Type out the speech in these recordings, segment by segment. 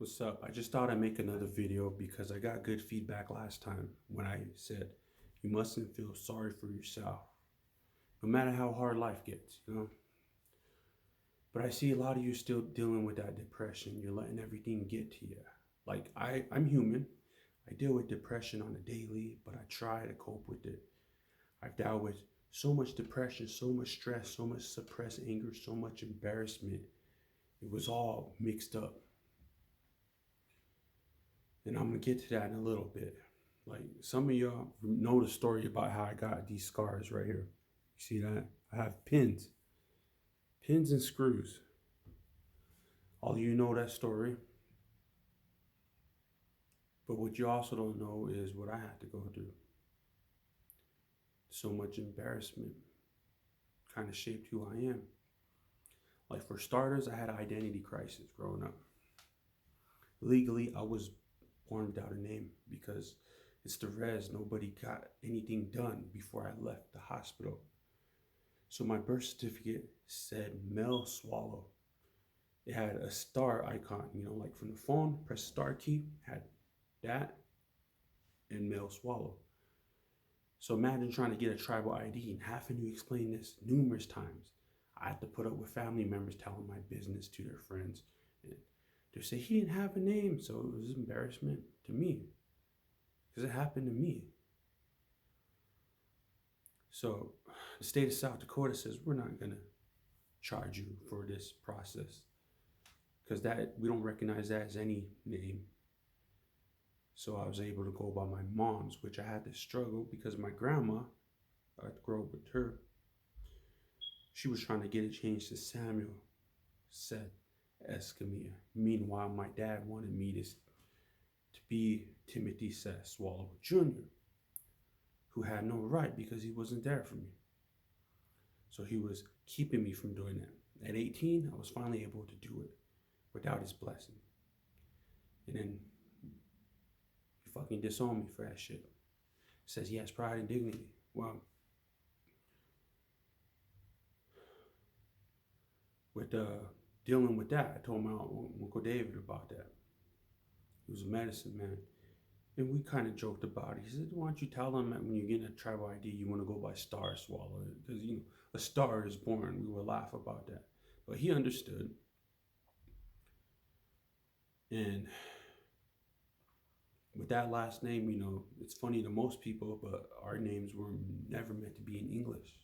What's up? I just thought I'd make another video because I got good feedback last time when I said you mustn't feel sorry for yourself, no matter how hard life gets. But I see a lot of you still dealing with that depression. You're letting everything get to you. Like I'm human. I deal with depression on a daily, but I try to cope with it. I've dealt with so much depression, so much stress, so much suppressed anger, so much embarrassment. It was all mixed up. And I'm gonna get to that in a little bit. Like some of y'all know the story about how I got these scars right here. You see that? I have pins and screws. All of you know that story. But what you also don't know is what I had to go through. So much embarrassment kind of shaped who I am. Like for starters, I had an identity crisis growing up. Legally, I was born without a name because it's the res. Nobody got anything done before I left the hospital. So my birth certificate said Mel Swallow. It had a star icon, like from the phone, press star key, had that and Mel Swallow. So imagine trying to get a tribal ID and having to explain this numerous times. I had to put up with family members telling my business to their friends. And they say he didn't have a name, so it was embarrassment to me because it happened to me. So the state of South Dakota says we're not gonna charge you for this process because that we don't recognize that as any name. So I was able to go by my mom's, which I had to struggle because my grandma, I had to grow up with her. She was trying to get it changed to Samuel Seth Escamilla. Meanwhile, my dad wanted me to be Timothy Seth Swallow Jr., who had no right because he wasn't there for me. So he was keeping me from doing that. At 18, I was finally able to do it without his blessing. And then he fucking disowned me for that shit. Says he has pride and dignity. Well, with dealing with that, I told my Uncle David about that. He was a medicine man. And we kind of joked about it. He said, why don't you tell them that when you get a tribal ID, you want to go by Star Swallow? Because, a star is born. We would laugh about that. But he understood. And with that last name, it's funny to most people, but our names were never meant to be in English.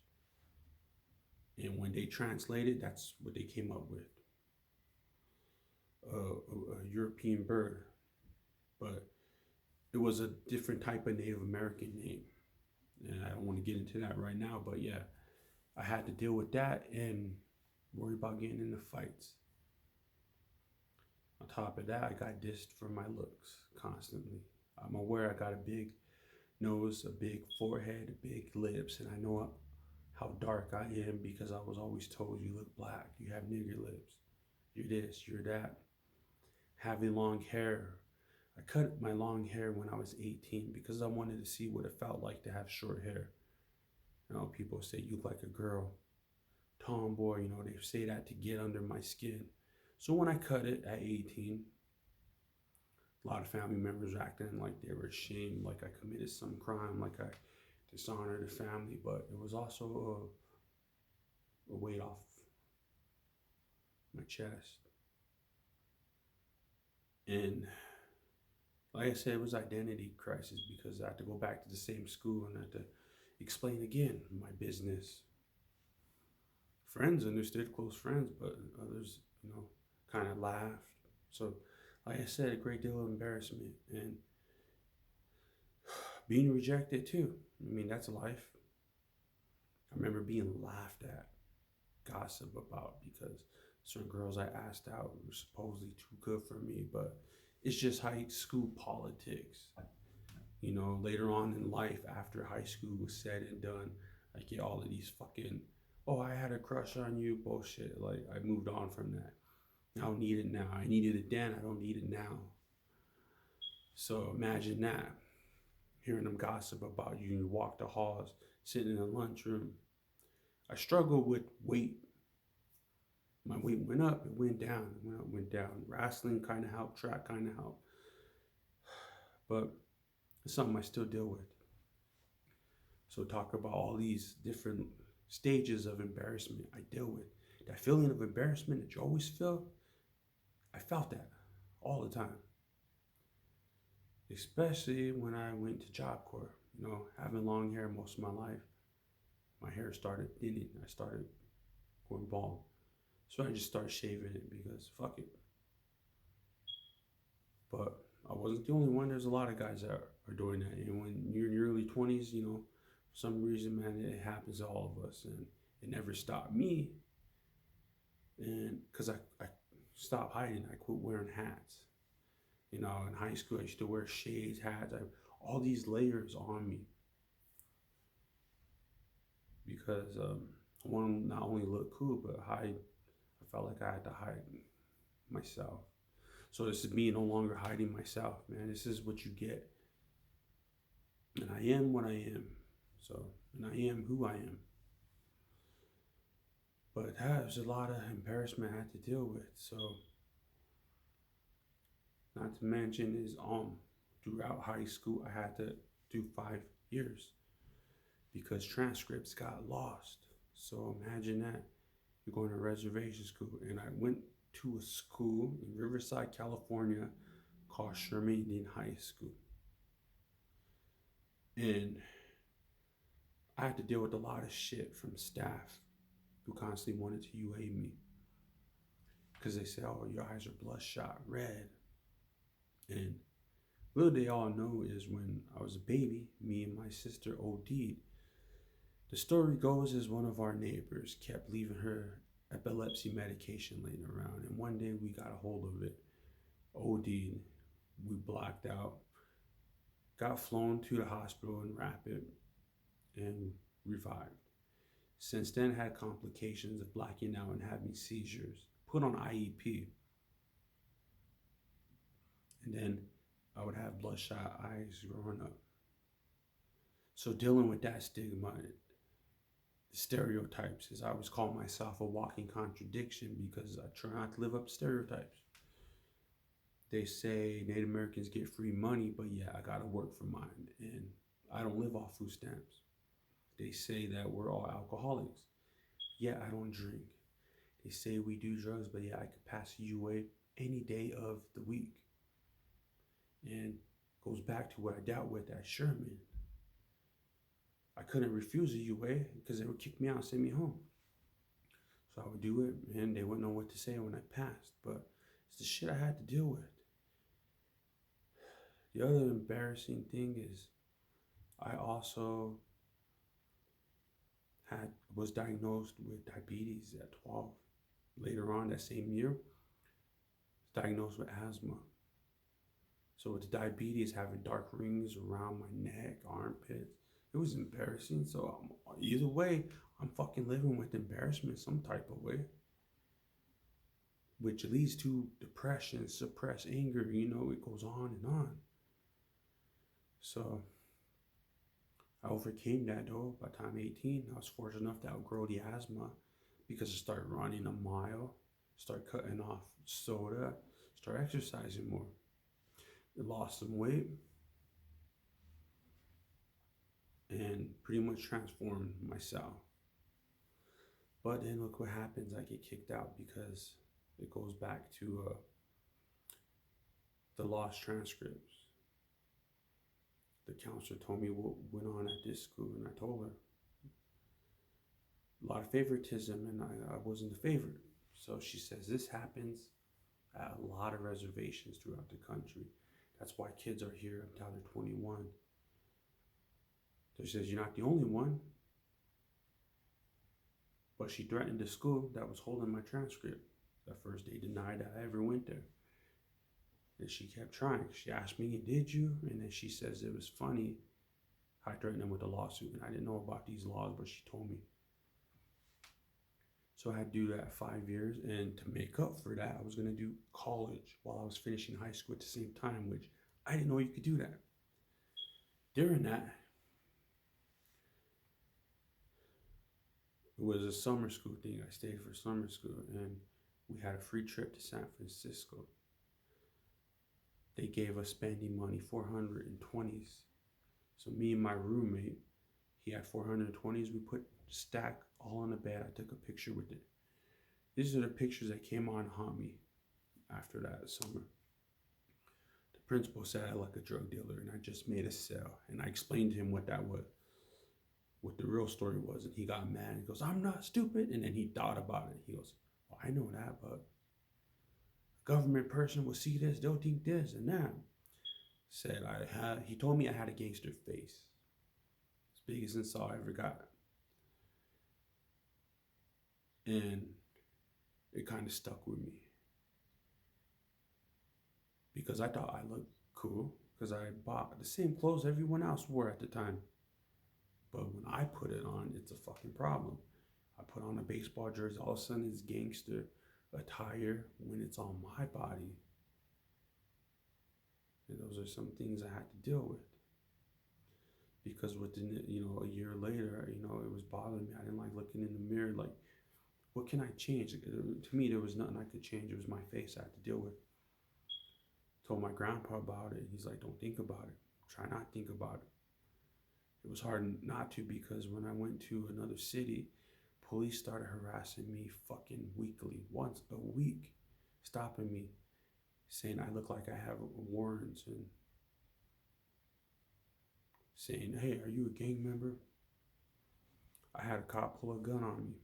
And when they translated, that's what they came up with. A European bird. But it was a different type of Native American name. And I don't want to get into that right now, but yeah, I had to deal with that and worry about getting into fights. On top of that, I got dissed for my looks constantly. I'm aware I got a big nose, a big forehead, big lips, and I know how dark I am because I was always told you look black, you have nigger lips, you're this, you're that. Having long hair. I cut my long hair when I was 18 because I wanted to see what it felt like to have short hair. People say you look like a girl, tomboy, they say that to get under my skin. So when I cut it at 18, a lot of family members acting like they were ashamed, like I committed some crime, like I dishonored the family, but it was also a weight off my chest. And like I said, it was identity crisis because I had to go back to the same school and I had to explain again my business. Friends understood, close friends, but others, kind of laughed. So, like I said, a great deal of embarrassment and being rejected too. I mean, that's life. I remember being laughed at, gossip about because certain girls I asked out were supposedly too good for me, but it's just high school politics. Later on in life, after high school was said and done, I get all of these fucking, oh, I had a crush on you bullshit. Like, I moved on from that. I don't need it now. I needed it then. I don't need it now. So imagine that. Hearing them gossip about you. You walk the halls, sitting in the lunchroom. I struggle with weight. My weight went up, it went down, it went up, went down. Wrestling kind of helped, track kind of helped, but it's something I still deal with. So talk about all these different stages of embarrassment I deal with. That feeling of embarrassment that you always feel, I felt that all the time. Especially when I went to Job Corps. Having long hair most of my life, my hair started thinning. I started going bald. So I just started shaving it because fuck it. But I wasn't the only one. There's a lot of guys that are doing that. And when you're in your early 20s, for some reason, man, it happens to all of us. And it never stopped me. And because I stopped hiding, I quit wearing hats. In high school, I used to wear shades, hats, all these layers on me because I wanted to not only look cool, but hide. I felt like I had to hide myself. So this is me no longer hiding myself, man. This is what you get. And I am what I am. And I am who I am. But there's a lot of embarrassment I had to deal with. So, not to mention is throughout high school, I had to do 5 years because transcripts got lost. So imagine that. You're going to reservation school. And I went to a school in Riverside, California called Sherman Indian High School. And I had to deal with a lot of shit from staff who constantly wanted to UA me. Because they say, oh, your eyes are bloodshot red. And little they all know is when I was a baby, me and my sister OD'd. The story goes is one of our neighbors kept leaving her epilepsy medication laying around. And one day we got a hold of it. OD'd. We blacked out. Got flown to the hospital in Rapid and revived. Since then had complications of blacking out and having seizures. Put on IEP. And then I would have bloodshot eyes growing up. So dealing with that stigma, the stereotypes, is I always call myself a walking contradiction because I try not to live up to stereotypes. They say Native Americans get free money, but yeah, I gotta work for mine, and I don't live off food stamps. They say that we're all alcoholics. Yeah, I don't drink. They say we do drugs, but yeah, I could pass a UA any day of the week. And goes back to what I dealt with at Sherman. I couldn't refuse a UA because they would kick me out and send me home. So I would do it, and they wouldn't know what to say when I passed. But it's the shit I had to deal with. The other embarrassing thing is I also was diagnosed with diabetes at 12. Later on that same year, diagnosed with asthma. So with the diabetes, having dark rings around my neck, armpits, it was embarrassing. So either way, I'm fucking living with embarrassment some type of way, which leads to depression, suppressed anger. It goes on and on. So I overcame that though. By the time 18, I was fortunate enough to outgrow the asthma because I started running a mile, start cutting off soda, start exercising more. Lost some weight and pretty much transformed myself. But then look what happens. I get kicked out because it goes back to the lost transcripts. The counselor told me what went on at this school, and I told her a lot of favoritism, and I wasn't the favorite. So she says this happens at a lot of reservations throughout the country. That's why kids are here until they're 21. She says, you're not the only one. But she threatened the school that was holding my transcript. At first, they denied that I ever went there. And she kept trying. She asked me, did you? And then she says it was funny how I threatened them with a lawsuit. And I didn't know about these laws, but she told me. So I had to do that 5 years. And to make up for that, I was going to do college while I was finishing high school at the same time, which I didn't know you could do that. During that, it was a summer school thing. I stayed for summer school. And We had a free trip to San Francisco. They gave us spending money, 420s. So me and my roommate, he had 420s. We put stack all on the bed. I took a picture with it. These are the pictures that came on haunt me after that summer. The principal said I look like a drug dealer and I just made a sale. And I explained to him what that was, what the real story was. And he got mad. He goes, I'm not stupid. And then he thought about it. He goes, well, I know that, but a government person will see this. They'll think this and that. Said he told me I had a gangster face. As biggest insult I ever got. And it kind of stuck with me. Because I thought I looked cool. Because I bought the same clothes everyone else wore at the time. But when I put it on, it's a fucking problem. I put on a baseball jersey, all of a sudden it's gangster attire when it's on my body. And those are some things I had to deal with. Because within, a year later, it was bothering me. I didn't like looking in the mirror, like, what can I change? To me, there was nothing I could change. It was my face I had to deal with. Told my grandpa about it. He's like, don't think about it. Try not to think about it. It was hard not to, because when I went to another city, police started harassing me fucking weekly, once a week, stopping me, saying I look like I have warrants and saying, hey, are you a gang member? I had a cop pull a gun on me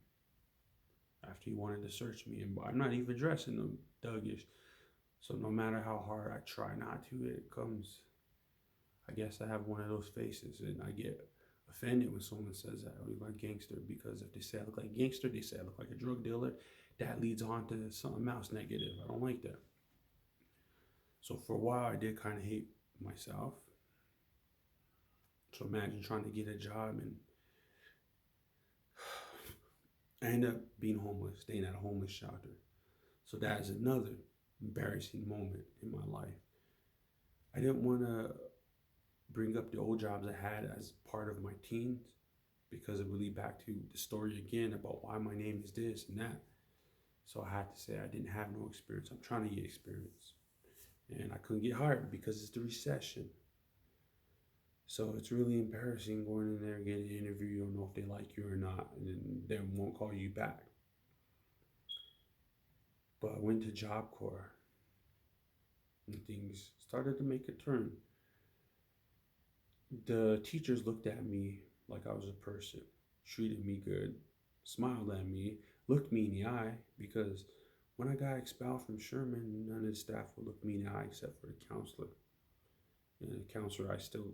after he wanted to search me, and I'm not even dressing them thuggish. So no matter how hard I try not to, it comes. I guess I have one of those faces, and I get offended when someone says that I look like gangster, because if they say I look like gangster, they say I look like a drug dealer. That leads on to something else negative. I don't like that. So for a while, I did kind of hate myself. So imagine trying to get a job, and I ended up being homeless, staying at a homeless shelter. So that is another embarrassing moment in my life. I didn't want to bring up the old jobs I had as part of my teens, because it would lead back to the story again about why my name is this and that. So I had to say I didn't have no experience. I'm trying to get experience. And I couldn't get hired because it's the recession. So it's really embarrassing going in there and getting an interview. You don't know if they like you or not, and then they won't call you back. But I went to Job Corps, and things started to make a turn. The teachers looked at me like I was a person, treated me good, smiled at me, looked me in the eye, because when I got expelled from Sherman, none of the staff would look me in the eye except for the counselor. And the counselor, I still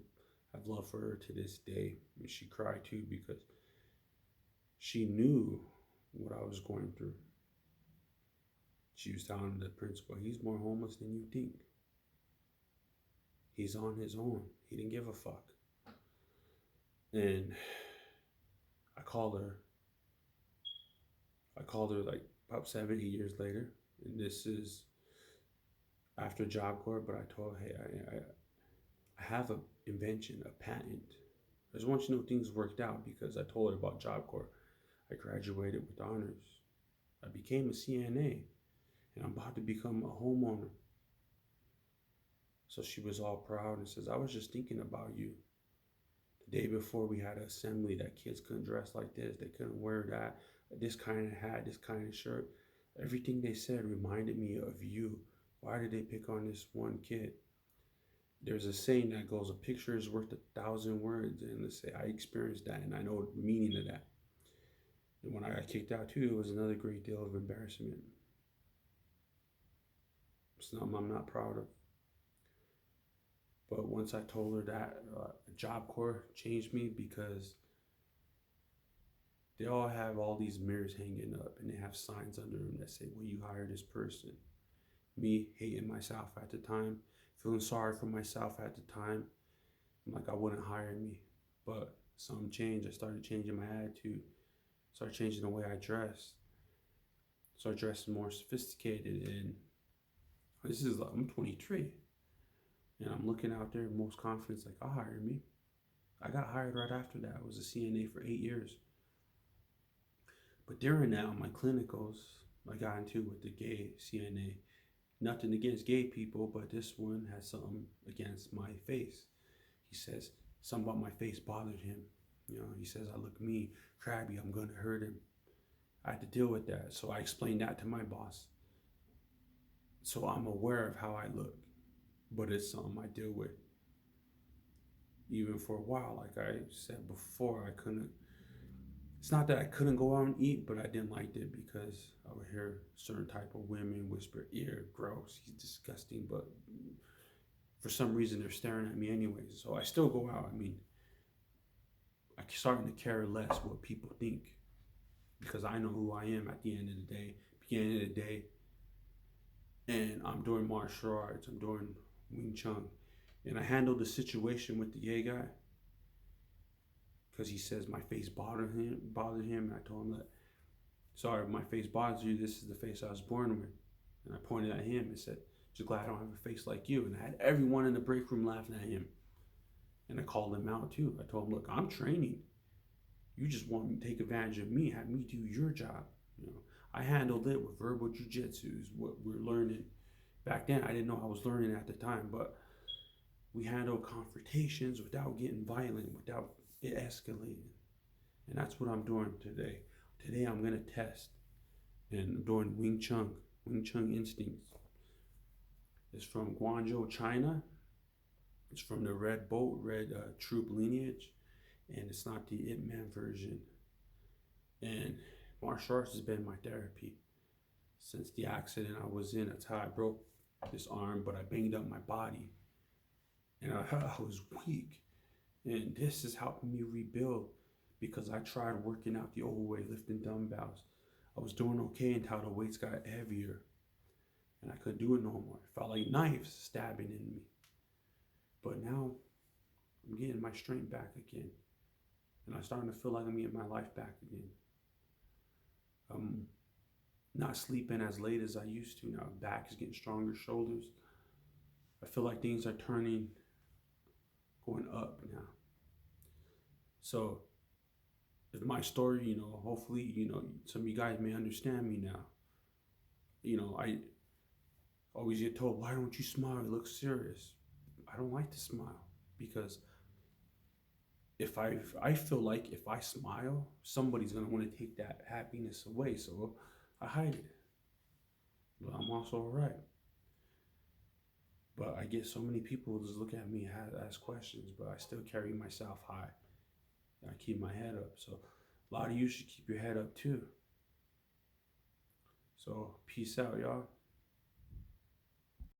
have love for her to this day. And she cried too, because she knew what I was going through. She was telling the principal, he's more homeless than you think. He's on his own. He didn't give a fuck. And I called her like about 7, 8 years later. And this is after Job Corps, but I told her, hey, I have an invention, a patent. I just want you to know things worked out, because I told her about Job Corps. I graduated with honors. I became a CNA, and I'm about to become a homeowner. So she was all proud and says, I was just thinking about you. The day before, we had an assembly that kids couldn't dress like this. They couldn't wear that, this kind of hat, this kind of shirt. Everything they said reminded me of you. Why did they pick on this one kid? There's a saying that goes, a picture is worth 1,000 words. And let's say I experienced that, and I know the meaning of that. And when I got kicked out too, it was another great deal of embarrassment. Something I'm not proud of. But once I told her that, Job Corps changed me, because they all have all these mirrors hanging up, and they have signs under them that say, will you hire this person? Me hating myself at the time, feeling sorry for myself at the time. I'm like, I wouldn't hire me. But something changed. I started changing my attitude. Started changing the way I dressed. Started dressing more sophisticated. And I'm 23. And I'm looking out there, most confident, like, I'll hire me. I got hired right after that. I was a CNA for 8 years. But during that, on my clinicals, I got into with the gay CNA. Nothing against gay people, but this one has something against my face. He says something about my face bothered him. He says I look mean, crabby, I'm gonna hurt him. I had to deal with that. So I explained that to my boss. So I'm aware of how I look, but it's something I deal with. Even for a while, like I said before, I couldn't. It's not that I couldn't go out and eat, but I didn't like it because I would hear certain type of women whisper, "Ew, gross, he's disgusting." But for some reason, they're staring at me anyways. So I still go out. I mean, I'm starting to care less what people think because I know who I am at the end of the day, beginning of the day. And I'm doing martial arts. I'm doing Wing Chun. And I handled the situation with the gay guy because he says my face bothered him. And I told him that, sorry, if my face bothers you. This is the face I was born with. And I pointed at him and said, just glad I don't have a face like you. And I had everyone in the break room laughing at him. And I called him out too. I told him, look, I'm training. You just want to take advantage of me, have me do your job. I handled it with verbal jujitsu, is what we're learning. Back then, I didn't know I was learning at the time, but we handled confrontations without getting violent, without it escalating. And that's what I'm doing today. Today, I'm going to test. And I'm doing Wing Chun Instincts. It's from Guangzhou, China. It's from the Red Troop lineage. And it's not the Ip Man version. And martial arts has been my therapy since the accident I was in. That's how I broke this arm, but I banged up my body. And I was weak. And this is helping me rebuild because I tried working out the old way, lifting dumbbells. I was doing okay until the weights got heavier. And I couldn't do it no more. It felt like knives stabbing in me. But now I'm getting my strength back again. And I'm starting to feel like I'm getting my life back again. I'm not sleeping as late as I used to now. Back is getting stronger, shoulders. I feel like things are going up now. So, if my story, hopefully, some of you guys may understand me now. I always get told, why don't you smile? You look serious. I don't like to smile because if I feel like if I smile, somebody's gonna want to take that happiness away. So I hide it. But I'm also alright. But I get so many people just look at me and ask questions, but I still carry myself high. I keep my head up. So a lot of you should keep your head up too. So peace out, y'all.